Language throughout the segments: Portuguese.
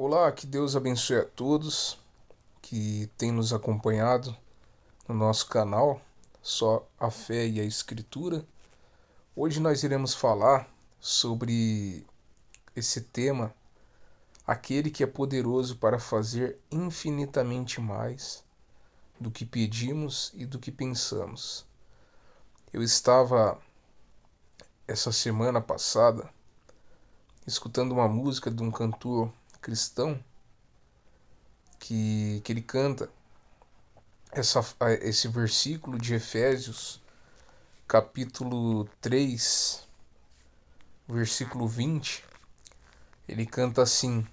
Olá, que Deus abençoe a todos que têm nos acompanhado no nosso canal Só a Fé e a Escritura. Hoje nós iremos falar sobre esse tema, aquele que é poderoso para fazer infinitamente mais do que pedimos e do que pensamos. Eu estava essa semana passada escutando uma música de um cantor cristão que ele canta esse versículo de Efésios, capítulo 3, versículo 20. Ele canta assim: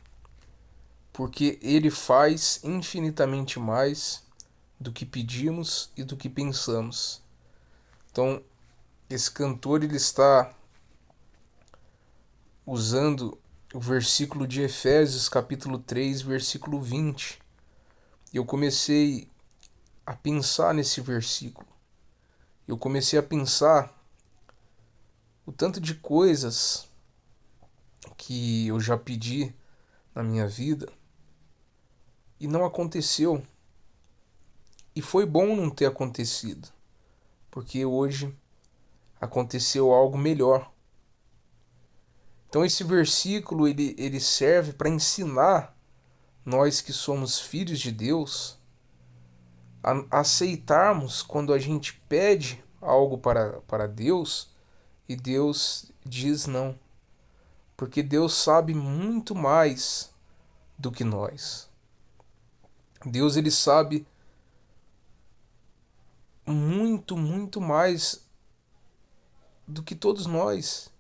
porque ele faz infinitamente mais do que pedimos e do que pensamos. Então, esse cantor ele está usando o versículo de Efésios, capítulo 3, versículo 20. E eu comecei a pensar nesse versículo. Eu comecei a pensar o tanto de coisas que eu já pedi na minha vida e não aconteceu. E foi bom não ter acontecido, porque hoje aconteceu algo melhor. Então esse versículo ele serve para ensinar nós que somos filhos de Deus a aceitarmos quando a gente pede algo para Deus e Deus diz não. Porque Deus sabe muito mais do que nós. Deus ele sabe muito, muito mais do que todos nós.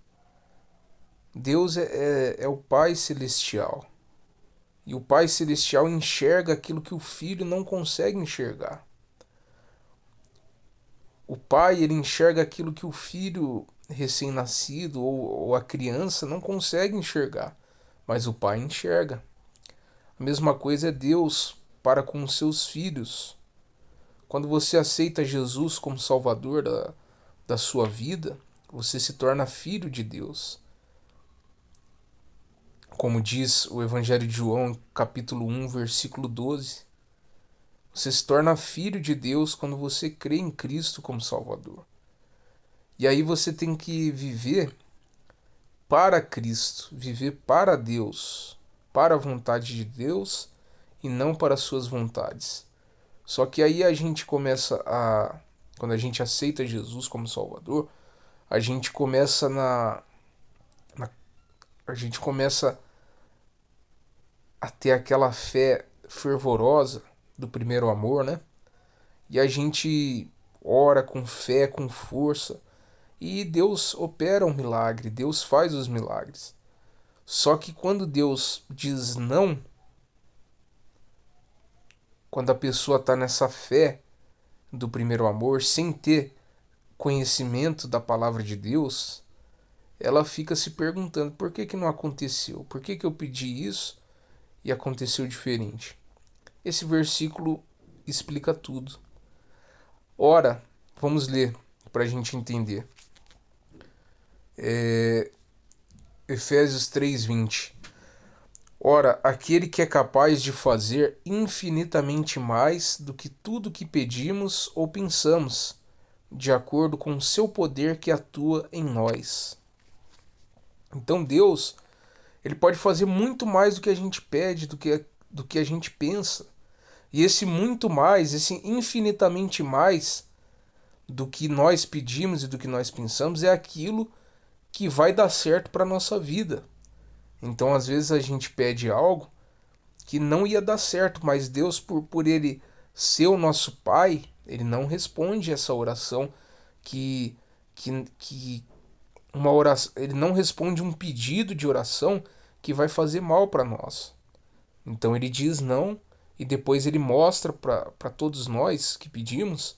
Deus é o Pai Celestial. E o Pai Celestial enxerga aquilo que o Filho não consegue enxergar. O Pai ele enxerga aquilo que o filho recém-nascido ou a criança não consegue enxergar. Mas o Pai enxerga. A mesma coisa é Deus para com os seus filhos. Quando você aceita Jesus como Salvador da sua vida, você se torna filho de Deus. Como diz o Evangelho de João, capítulo 1, versículo 12. Você se torna filho de Deus quando você crê em Cristo como Salvador. E aí você tem que viver para Cristo, viver para Deus, para a vontade de Deus e não para as suas vontades. Só que aí a gente começa a. Quando a gente aceita Jesus como Salvador, a gente começa a gente começa a ter aquela fé fervorosa do primeiro amor, né? E a gente ora com fé, com força, e Deus opera um milagre, Deus faz os milagres. Só que quando Deus diz não, quando a pessoa está nessa fé do primeiro amor, sem ter conhecimento da palavra de Deus, ela fica se perguntando por que que não aconteceu? Por que que eu pedi isso e aconteceu diferente? Esse versículo explica tudo. Ora, vamos ler para a gente entender. Efésios 3:20. Ora, aquele que é capaz de fazer infinitamente mais do que tudo que pedimos ou pensamos, de acordo com o seu poder que atua em nós. Então Deus, ele pode fazer muito mais do que a gente pede, do que a gente pensa. E esse muito mais, esse infinitamente mais do que nós pedimos e do que nós pensamos é aquilo que vai dar certo para a nossa vida. Então, às vezes a gente pede algo que não ia dar certo, mas Deus, por ele ser o nosso Pai, ele não responde essa oração que uma oração, ele não responde um pedido de oração que vai fazer mal para nós. Então ele diz não e depois ele mostra para todos nós que pedimos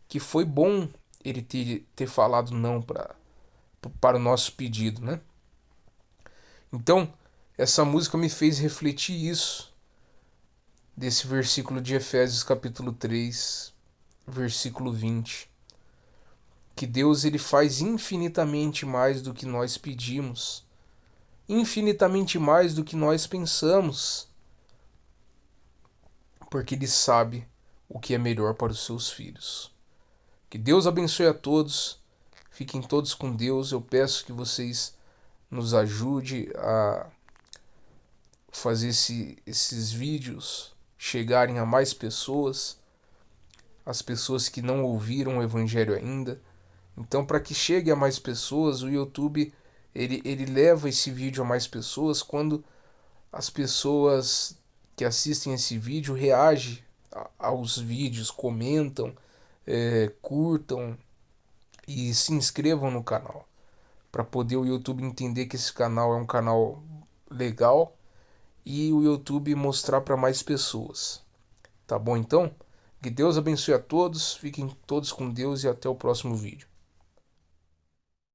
que foi bom ele ter falado não para o nosso pedido, né? Então, essa música me fez refletir isso, desse versículo de Efésios capítulo 3, versículo 20, que Deus ele faz infinitamente mais do que nós pedimos infinitamente mais do que nós pensamos, porque Ele sabe o que é melhor para os seus filhos. Que Deus abençoe a todos, fiquem todos com Deus. Eu peço que vocês nos ajude a fazer esses vídeos chegarem a mais pessoas, as pessoas que não ouviram o Evangelho ainda. Então, para que chegue a mais pessoas, o YouTube ele leva esse vídeo a mais pessoas quando as pessoas que assistem esse vídeo reagem aos vídeos, comentam, curtam e se inscrevam no canal, para poder o YouTube entender que esse canal é um canal legal e o YouTube mostrar para mais pessoas. Tá bom então? Que Deus abençoe a todos, fiquem todos com Deus e até o próximo vídeo.